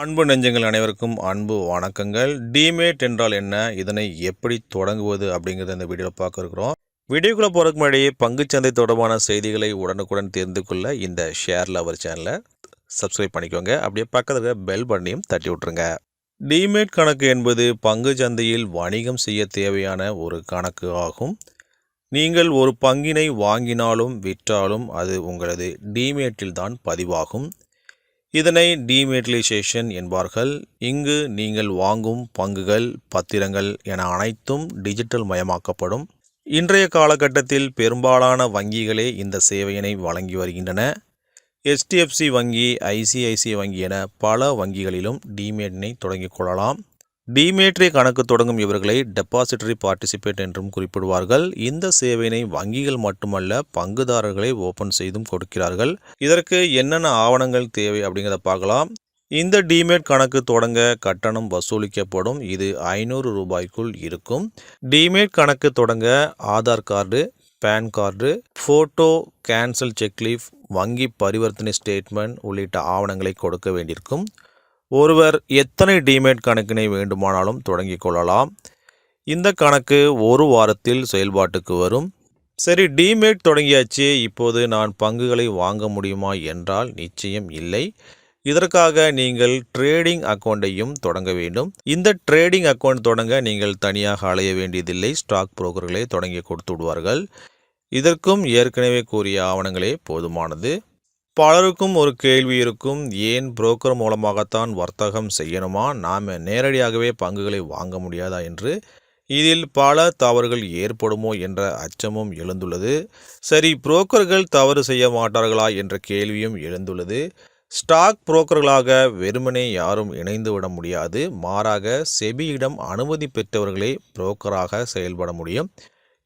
அன்பு நெஞ்சங்கள் அனைவருக்கும் அன்பு வணக்கங்கள். டிமேட் என்றால் என்ன, இதனை எப்படி தொடங்குவது அப்படிங்கிறத இந்த வீடியோவில் பார்க்க இருக்கிறோம். வீடியோக்குள்ளே போகிறதுக்கு முன்னாடி பங்குச்சந்தை தொடர்பான செய்திகளை உடனுக்குடன் தெரிந்து கொள்ள இந்த ஷேர் லவர் சேனலை சப்ஸ்கிரைப் பண்ணிக்கோங்க. அப்படியே பக்கத்தில் பெல் பட்டனையும் தட்டி விட்டுருங்க. டிமேட் கணக்கு என்பது பங்கு சந்தையில் வணிகம் செய்ய தேவையான ஒரு கணக்கு ஆகும். நீங்கள் ஒரு பங்கினை வாங்கினாலும் விற்றாலும் அது உங்களது டிமேட்டில் தான் பதிவாகும். இதனை டிமேட்டலைசேஷன் என்பார்கள். இங்கு நீங்கள் வாங்கும் பங்குகள், பத்திரங்கள் என அனைத்தும் டிஜிட்டல் மயமாக்கப்படும். இன்றைய காலகட்டத்தில் பெரும்பாலான வங்கிகளே இந்த சேவையினை வழங்கி வருகின்றன. HDFC வங்கி, ICICI வங்கி என பல வங்கிகளிலும் டிமேட்டினை தொடங்கிக் கொள்ளலாம். டிமேட்ரி கணக்கு தொடங்கும் இவர்களை டெபாசிட்டரி பார்ட்டிசிபேட் என்றும் குறிப்பிடுவார்கள். இந்த சேவையினை வங்கிகள் மட்டுமல்ல பங்குதாரர்களை ஓபன் செய்தும் கொடுக்கிறார்கள். இதற்கு என்னென்ன ஆவணங்கள் தேவை அப்படிங்கிறத பார்க்கலாம். இந்த டிமேட் கணக்கு தொடங்க கட்டணம் வசூலிக்கப்படும். இது 500 ரூபாய்க்குள் இருக்கும். டிமேட் கணக்கு தொடங்க Aadhaar card, PAN card, photo, cancel cheque leaf, வங்கி பரிவர்த்தனை ஸ்டேட்மெண்ட் உள்ளிட்ட ஆவணங்களை கொடுக்க வேண்டியிருக்கும். ஒருவர் எத்தனை டிமேட் கணக்கினை வேண்டுமானாலும் தொடங்கிக் கொள்ளலாம். இந்த கணக்கு ஒரு வாரத்தில் செயல்பாட்டுக்கு வரும். சரி, டிமேட் தொடங்கியாச்சு, இப்போது நான் பங்குகளை வாங்க முடியுமா என்றால் நிச்சயம் இல்லை. இதற்காக நீங்கள் ட்ரேடிங் அக்கௌண்ட்டையும் தொடங்க வேண்டும். இந்த ட்ரேடிங் அக்கௌண்ட் தொடங்க நீங்கள் தனியாக அலைய வேண்டியதில்லை. ஸ்டாக் புரோக்கர்களே தொடங்கி கொடுத்து விடுவார்கள். இதற்கும் ஏற்கனவே கூறிய ஆவணங்களே போதுமானது. பலருக்கும் ஒரு கேள்வி இருக்கும், ஏன் புரோக்கர் மூலமாகத்தான் வர்த்தகம் செய்யணுமா, நாம் நேரடியாகவே பங்குகளை வாங்க முடியாதா என்று. இதில் பல தவறுகள் ஏற்படுமோ என்ற அச்சமும் எழுந்துள்ளது. சரி, புரோக்கர்கள் தவறு செய்ய மாட்டார்களா என்ற கேள்வியும் எழுந்துள்ளது. ஸ்டாக் புரோக்கர்களாக வெறுமனே யாரும் இணைந்து விட முடியாது. மாறாக செபியிடம் அனுமதி பெற்றவர்களே புரோக்கராக செயல்பட முடியும்.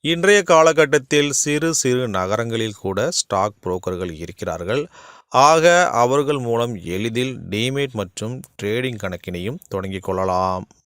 இன்றைய காலகட்டத்தில் சிறு சிறு நகரங்களில் கூட ஸ்டாக் புரோக்கர்கள் இருக்கிறார்கள். ஆக அவர்கள் மூலம் எளிதில் டிமேட் மற்றும் ட்ரேடிங் கணக்கினையும் தொடங்கிக் கொள்ளலாம்.